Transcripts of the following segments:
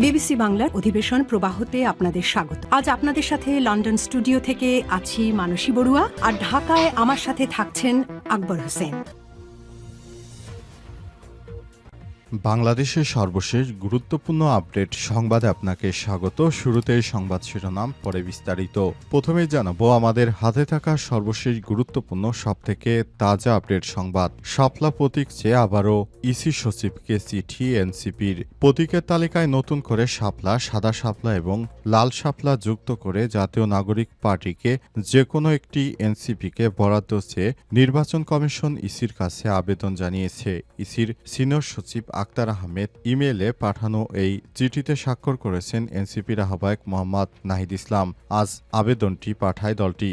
BBC বাংলার অধিবেশন প্রবাহতে আপনাদের স্বাগত। আজ আপনাদের সাথে লন্ডন স্টুডিও থেকে আছি মানসী বড়ুয়া, আর ঢাকায় আমার সাথে থাকছেন আকবর হোসেন। বাংলাদেশের সর্বশেষ গুরুত্বপূর্ণ আপডেট সংবাদে আপনাকে স্বাগত। শুরুতেই সংবাদ শিরোনাম, পরে বিস্তারিত। প্রথমেই জানাবো আমাদের হাতে থাকা সর্বশেষ গুরুত্বপূর্ণ সবথেকে তাজা আপডেট সংবাদ। শাপলা প্রতীক চেয়ে আবারও ইসি সচিবকে চিঠি এনসিপির। প্রতীকের তালিকায় নতুন করে শাপলা, সাদা শাপলা এবং লাল শাপলা যুক্ত করে জাতীয় নাগরিক পার্টিকে যে কোনো একটি এনসিপিকে বরাদ্দ চেয়ে নির্বাচন কমিশন ইসির কাছে আবেদন জানিয়েছে। ইসির সিনিয়র সচিব আক্তার আহমেদ ইমেইলে পাঠানো এই চিঠিতে স্বাক্ষর করেছেন এনসিপির আহ্বায়ক মোহাম্মদ নাহিদ ইসলাম। আজ আবেদনটি পাঠায় দলটি।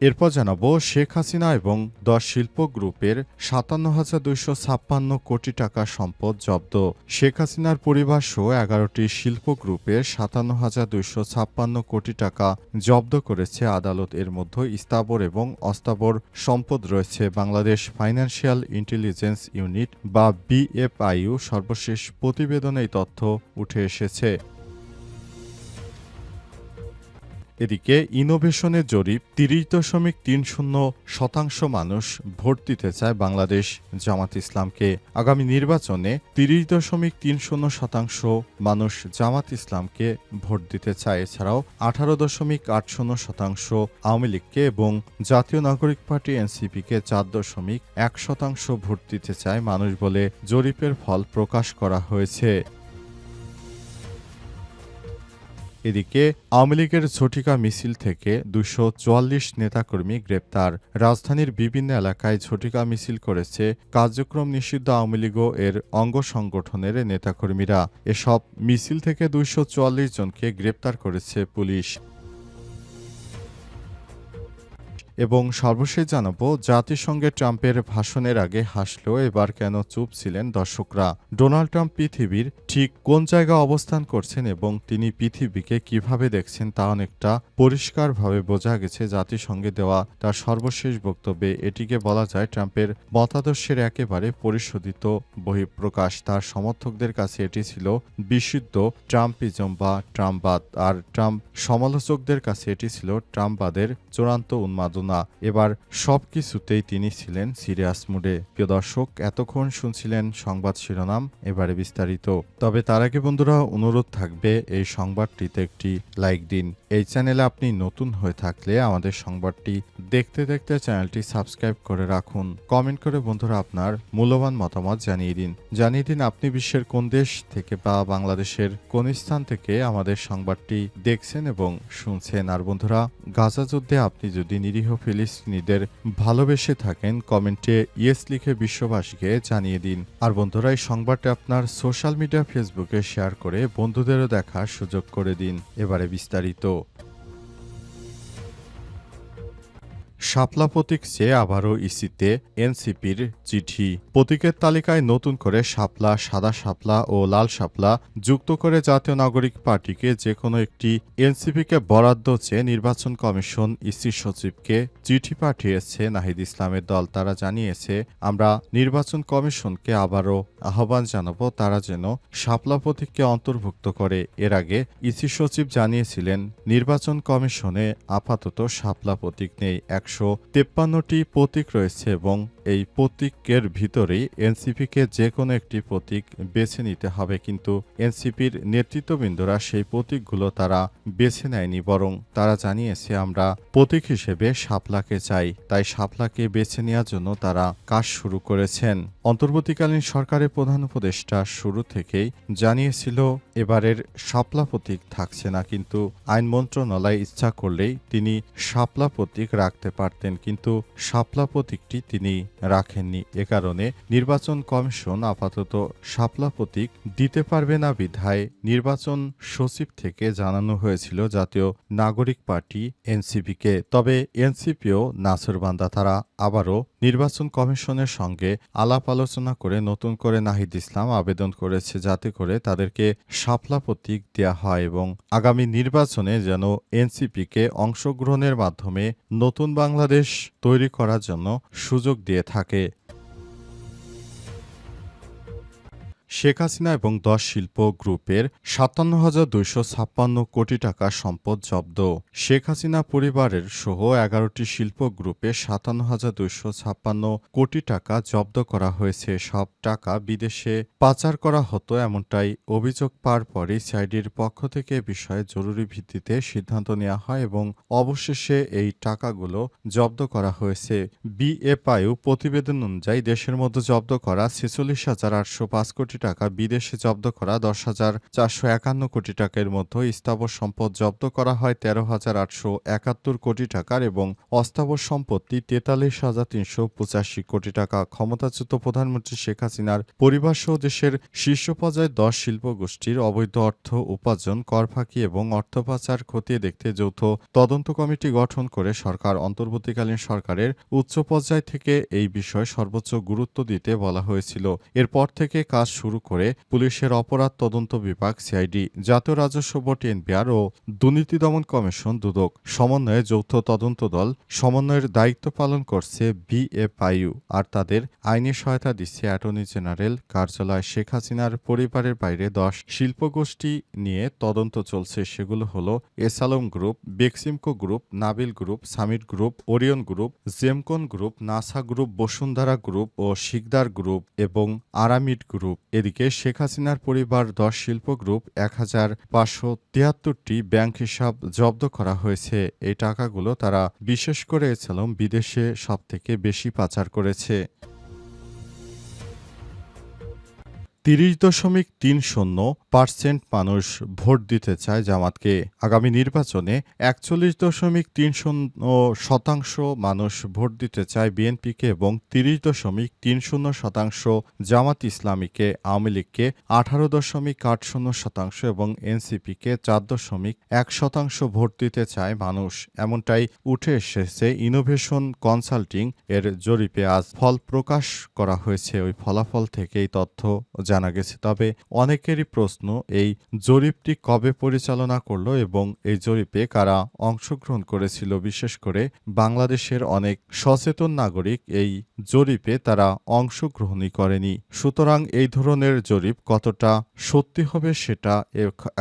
এরপর জানাবো শেখ হাসিনা এবং 10 শিল্প গ্রুপের 57,256 কোটি টাকা সম্পদ জব্দ। শেখ হাসিনার পরিবার সহ 11টি শিল্প গ্রুপের 57,256 কোটি টাকা জব্দ করেছে আদালত। এর মধ্যে স্থাবর এবং অস্থাবর সম্পদ রয়েছে। বাংলাদেশ ফাইন্যান্সিয়াল ইন্টেলিজেন্স ইউনিট বা বিএফআইইউ সর্বশেষ প্রতিবেদনে এই তথ্য উঠে এসেছে। এদিকে ইনোভেশনের জরিপ 30.30% মানুষ ভোট দিতে চায় বাংলাদেশ জামাত ইসলামকে। আগামী নির্বাচনে 30.30% মানুষ জামাত ইসলামকে ভোট দিতে চায়। এছাড়াও 18.80% আওয়ামী লীগকে এবং জাতীয় নাগরিক পার্টি এনসিপিকে 4.1% ভোট দিতে চায় মানুষ বলে জরিপের ফল প্রকাশ করা হয়েছে। এদিকে আওয়ামী লীগের ঝটিকা মিছিল থেকে 244 নেতাকর্মী গ্রেপ্তার। রাজধানীর বিভিন্ন এলাকায় ঝটিকা মিছিল করেছে কার্যক্রম নিষিদ্ধ আওয়ামী লীগ এর অঙ্গ সংগঠনের নেতাকর্মীরা। এসব মিছিল থেকে 244 জনকে গ্রেপ্তার করেছে পুলিশ। এবং সর্বশেষ জানাবো জাতিসংঘে ট্রাম্পের ভাষণের আগে হাসলেও এবার কেন চুপ ছিলেন দর্শকরা। ডোনাল্ড ট্রাম্প পৃথিবীর ঠিক কোন জায়গায় অবস্থান করছেন এবং তিনি পৃথিবীকে কিভাবে দেখছেন তা অনেকটা পরিষ্কারভাবে বোঝা গেছে জাতিসংঘে দেওয়া তার সর্বশেষ বক্তব্যে। এটিকে বলা যায় ট্রাম্পের মতাদর্শের একেবারে পরিশোধিত বহিঃপ্রকাশ। তার সমর্থকদের কাছে এটি ছিল বিশুদ্ধ ট্রাম্পিজম বা ট্রাম্পবাদ, আর ট্রাম্প সমালোচকদের কাছে এটি ছিল ট্রাম্পবাদের চূড়ান্ত উন্মাদনা। এবার সবকিছুতেই তিনি ছিলেন সিরিয়াস মুডে। প্রিয় দর্শক, এতক্ষণ শুনছিলেন সংবাদ শিরোনাম, এবারে বিস্তারিত। তবে তার আগে বন্ধুরা অনুরোধ থাকবে এই সংবাদটিতে একটি লাইক দিন। এই চ্যানেলে আপনি নতুন হয়ে থাকলে আমাদের সংবাদটি দেখতে দেখতে চ্যানেলটি সাবস্ক্রাইব করে রাখুন। কমেন্ট করে বন্ধুরা আপনার মূল্যবান মতামত জানিয়ে দিন আপনি বিশ্বের কোন দেশ থেকে বা বাংলাদেশের কোন স্থান থেকে আমাদের সংবাদটি দেখছেন এবং শুনছেন। আর বন্ধুরা, গাজা যুদ্ধে আপনি যদি নিরীহ ফিলিস্তিনিদের ভালোবেসে থাকেন কমেন্টে ইয়েস লিখে বিশ্ববাসীকে জানিয়ে দিন। আর বন্ধুরা, এই সংবাদটি আপনার সোশ্যাল মিডিয়া ফেসবুকে শেয়ার করে বন্ধুদেরও দেখার সুযোগ করে দিন। এবারে বিস্তারিত। শাপলা প্রতীক চেয়ে আবারও ইসিতে এনসিপির চিঠি। প্রতীকের তালিকায় নতুন করে শাপলা, সাদা শাপলা ও লাল শাপলা যুক্ত করে জাতীয় নাগরিক পার্টিকে যে কোনো একটি এনসিপিকে বরাদ্দ চেয়ে নির্বাচন কমিশন ইসি সচিবকে চিঠি পাঠিয়েছে নাহিদ ইসলামের দল। তারা জানিয়েছে, আমরা নির্বাচন কমিশনকে আবারও আহ্বান জানাবো তারা যেন শাপলা প্রতীককে অন্তর্ভুক্ত করে। এর আগে ইসি সচিব জানিয়েছিলেন নির্বাচন কমিশনে আপাতত শাপলা প্রতীক নেই। 153টি প্রতীক রয়েছে এবং এই প্রতীকের ভিতরেই এনসিপিকে যে কোনো একটি প্রতীক বেছে নিতে হবে। কিন্তু এনসিপির নেতৃত্ববৃন্দরা সেই প্রতীকগুলো তারা বেছে নেয়নি, বরং তারা জানিয়েছে আমরা প্রতীক হিসেবে শাপলাকে চাই। তাই শাপলাকে বেছে নেওয়ার জন্য তারা কাজ শুরু করেছেন। অন্তর্বর্তীকালীন সরকারের প্রধান উপদেষ্টা শুরু থেকেই জানিয়েছিল এবারের শাপলা প্রতীক থাকছে না, কিন্তু আইন মন্ত্রণালয় ইচ্ছা করলেই তিনি শাপলা প্রতীক রাখতে পারতেন, কিন্তু শাপলা প্রতীকটি তিনি রাখেননি। এ কারণে নির্বাচন কমিশন আপাতত শাপলা প্রতীক দিতে পারবে না বিধায় নির্বাচন সচিব থেকে জানানো হয়েছিল জাতীয় নাগরিক পার্টি এনসিপিকে। তবে এনসিপিও নাছোড়বান্দা, তারা আবারও নির্বাচন কমিশনের সঙ্গে আলাপ আলোচনা করে নতুন করে নাহিদ ইসলাম আবেদন করেছে যাতে করে তাদেরকে শাপলা প্রতীক দেয়া হয় এবং আগামী নির্বাচনে যেন এনসিপিকে অংশগ্রহণের মাধ্যমে নতুন বাংলাদেশ তৈরি করার জন্য সুযোগ দিয়ে থাকে। শেখ হাসিনা এবং 10 শিল্প গ্রুপের 57,256 কোটি টাকা সম্পদ জব্দ। শেখ হাসিনা পরিবারের সহ 11টি শিল্প গ্রুপে 57,256 কোটি টাকা জব্দ করা হয়েছে। সব টাকা বিদেশে পাচার করা হতো এমনটাই অভিযোগ পাওয়ার পরই সিআইডির পক্ষ থেকে এ বিষয়ে জরুরি ভিত্তিতে সিদ্ধান্ত নেওয়া হয় এবং অবশেষে এই টাকাগুলো জব্দ করা হয়েছে। বিএফআইউ প্রতিবেদন অনুযায়ী দেশের মধ্যে জব্দ করা 46,805 কোটি টাকা, বিদেশে জব্দ করা 10,451 কোটি টাকার মধ্যে স্থাবর সম্পদ জব্দ করা হয় 13,871 কোটি টাকার এবং অস্থাবর সম্পত্তি 43,385 কোটি টাকা। ক্ষমতাচ্যুত প্রধানমন্ত্রী শেখ হাসিনার পরিবারসহ দেশের শীর্ষ পর্যায়ে 10 শিল্প গোষ্ঠীর অবৈধ অর্থ উপার্জন, কর ফাঁকি এবং অর্থ পাচার খতিয়ে দেখতে যৌথ তদন্ত কমিটি গঠন করে সরকার অন্তর্বর্তীকালীন সরকারের উচ্চ পর্যায় থেকে এই বিষয়ে সর্বোচ্চ গুরুত্ব দিতে বলা হয়েছিল। এরপর থেকে কাজ শুরু করে পুলিশের অপরাধ তদন্ত বিভাগ সিআইডি, জাতীয় রাজস্ব বোর্ড এনবিআর ও দুর্নীতি দমন কমিশন দুদক সমন্বয়ে যৌথ তদন্ত দল সমন্বয়ের দায়িত্ব পালন করছে বিএফআইইউ, আর তাদের আইনি সহায়তা দিচ্ছে অ্যাটর্নি জেনারেল কার্যালয়। শেখ হাসিনার পরিবারের বাইরে 10 শিল্পগোষ্ঠী নিয়ে তদন্ত চলছে। সেগুলো হলো S Alam group, Beximco group, Nabil group, Summit group, Orion group, Gemcon group, Nassa group, Bashundhara group ও শিকদার গ্রুপ এবং আরামিড গ্রুপ। এদিকে শেখ হাসিনার পরিবার 10 শিল্প গ্রুপ 1,573টি ব্যাংক হিসাব জব্দ করা হয়েছে। এই টাকাগুলো তারা বিশেষ করে এসালম বিদেশে সবথেকে বেশি পাচার করেছে। 30.30% মানুষ ভোট দিতে চায় জামাতকে। আগামী নির্বাচনে 41.30% মানুষ ভোট দিতে চায় বিএনপিকে এবং 30.30% জামাত ইসলামীকে। আওয়ামী লীগকে 18.80% এবং এনসিপিকে 4.1% ভোট দিতে চায় মানুষ। এমনটাই উঠে এসেছে ইনোভেশন কনসাল্টিং এর জরিপে। আজ ফল প্রকাশ করা হয়েছে। ওই ফলাফল থেকে এই তথ্য জানা গেছে। তবে অনেকেরই প্রশ্ন, এই জরিপটি কবে পরিচালনা করলো এবং এই জরিপে কারা অংশগ্রহণ করেছিল? বিশেষ করে বাংলাদেশের অনেক সচেতন নাগরিক এই জরিপে তারা অংশগ্রহণই করেনি। সুতরাং এই ধরনের জরিপ কতটা সত্যি হবে সেটা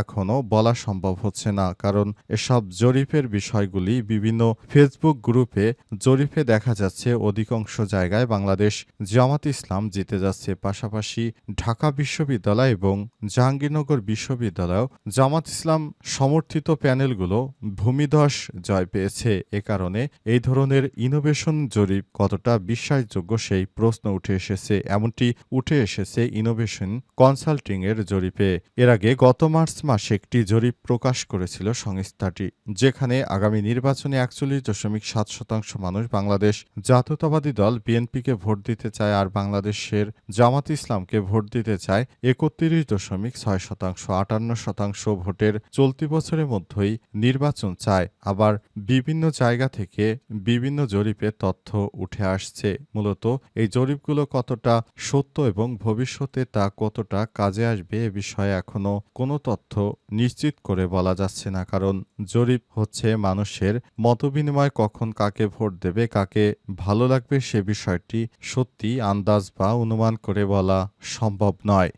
এখনো বলা সম্ভব হচ্ছে না, কারণ এসব জরিপের বিষয়গুলি বিভিন্ন ফেসবুক গ্রুপে জরিপে দেখা যাচ্ছে অধিকাংশ জায়গায় বাংলাদেশ জামাত ইসলাম জিতে যাচ্ছে। পাশাপাশি ঢাকা বিশ্ববিদ্যালয় এবং জাহাঙ্গীরনগর বিশ্ববিদ্যালয়েও জামাত ইসলাম সমর্থিত প্যানেলগুলো ভূমিধস জয় পেয়েছে। এ কারণে এই ধরনের ইনোভেশন জরিপ কতটা বিশ্বাসযোগ্য সেই প্রশ্ন উঠে এসেছে। এমনটি উঠে এসেছে ইনোভেশন কনসাল্টিং এর জরিপে। এর আগে গত মার্চ মাসে একটি জরিপ প্রকাশ করেছিল সংস্থাটি, যেখানে আগামী নির্বাচনে 41.7% মানুষ বাংলাদেশ জাতীয়তাবাদী দল বিএনপিকে ভোট দিতে চায়, আর বাংলাদেশের জামাত ইসলামকে ভোট দিতে চায় 31.6%। 58% ভোটের চলতি বছরের মধ্যেই নির্বাচন চায়। আবার বিভিন্ন জায়গা থেকে বিভিন্ন জরিপে তথ্য উঠে আসছে। মূলত এই জরিপগুলো কতটা সত্য এবং ভবিষ্যতে তা কতটা কাজে আসবে এ বিষয়ে এখনো কোনো তথ্য নিশ্চিত করে বলা যাচ্ছে না, কারণ জরিপ হচ্ছে মানুষের মতবিনিময়। কখন কাকে ভোট দেবে, কাকে ভালো লাগবে সে বিষয়টি সত্যি আন্দাজ বা অনুমান করে বলা সম্ভব নয়।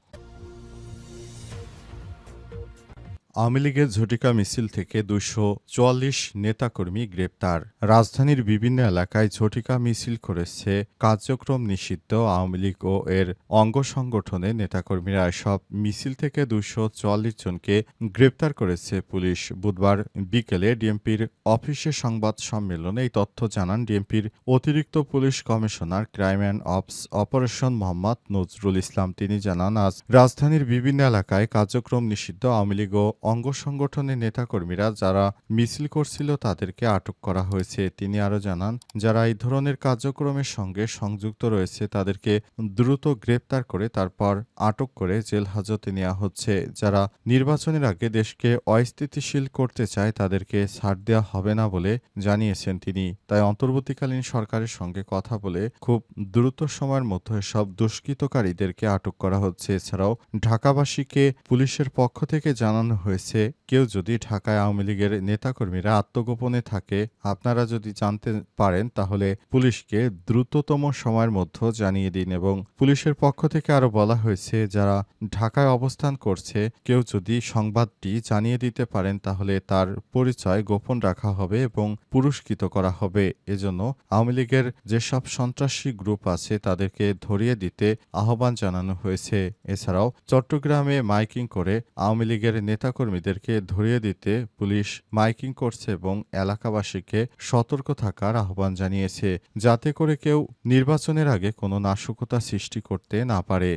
আওয়ামী লীগের ঝটিকা মিছিল থেকে 244 নেতাকর্মী গ্রেপ্তার। রাজধানীর বিভিন্ন এলাকায় ঝটিকা মিছিল করেছে কার্যক্রম নিষিদ্ধ আওয়ামী লীগ ও এর অঙ্গ সংগঠনের নেতাকর্মীরা। এসব মিছিল থেকে 244 জনকে গ্রেপ্তার করেছে পুলিশ। বুধবার বিকেলে ডিএমপির অফিসে সংবাদ সম্মেলনে এই তথ্য জানান ডিএমপির অতিরিক্ত police commissioner crime and operation Mohammad Nazrul Islam. তিনি জানান, আজ রাজধানীর বিভিন্ন এলাকায় কার্যক্রম নিষিদ্ধ আওয়ামী লীগ ও অঙ্গ সংগঠনের নেতাকর্মীরা যারা মিছিল করছিল তাদেরকে আটক করা হয়েছে। তিনি আরও জানান, যারা এই ধরনের কার্যক্রমের সঙ্গে সংযুক্ত রয়েছে তাদেরকে দ্রুত গ্রেপ্তার করে তারপর আটক করে জেল হাজতে নেওয়া হচ্ছে। যারা নির্বাচনের আগে দেশকে অস্থিতিশীল করতে চায় তাদেরকে ছাড় দেওয়া হবে না বলে জানিয়েছেন তিনি। তাই অন্তর্বর্তীকালীন সরকারের সঙ্গে কথা বলে খুব দ্রুত সময়ের মধ্যে সব দুষ্কৃতকারীদেরকে আটক করা হচ্ছে। এছাড়াও ঢাকাবাসীকে পুলিশের পক্ষ থেকে জানানো হয়েছে হয়েছে কেউ যদি ঢাকায় আওয়ামী লীগের নেতাকর্মীরা আত্মগোপনে থাকে আপনারা যদি জানতে পারেন তাহলে পুলিশকে দ্রুততম সময়ের মধ্যে জানিয়ে দিন। এবং পুলিশের পক্ষ থেকে আরো বলা হয়েছে যারা ঢাকায় অবস্থান করছে কেউ যদি সংবাদটি জানিয়ে দিতে পারেন তাহলে তার পরিচয় গোপন রাখা হবে এবং পুরস্কৃত করা হবে। এজন্য আওয়ামী লীগের যেসব সন্ত্রাসী গ্রুপ আছে তাদেরকে ধরিয়ে দিতে আহ্বান জানানো হয়েছে। এছাড়াও চট্টগ্রামে মাইকিং করে আওয়ামী লীগের নেতাকর্মীদেরকে ধরিয়ে দিতে পুলিশ মাইকিং করছে এবং এলাকাবাসীকে সতর্ক থাকার আহ্বান জানিয়েছে যাতে করে কেউ নির্বাচনের আগে কোনো নাশকতা সৃষ্টি করতে না পারে।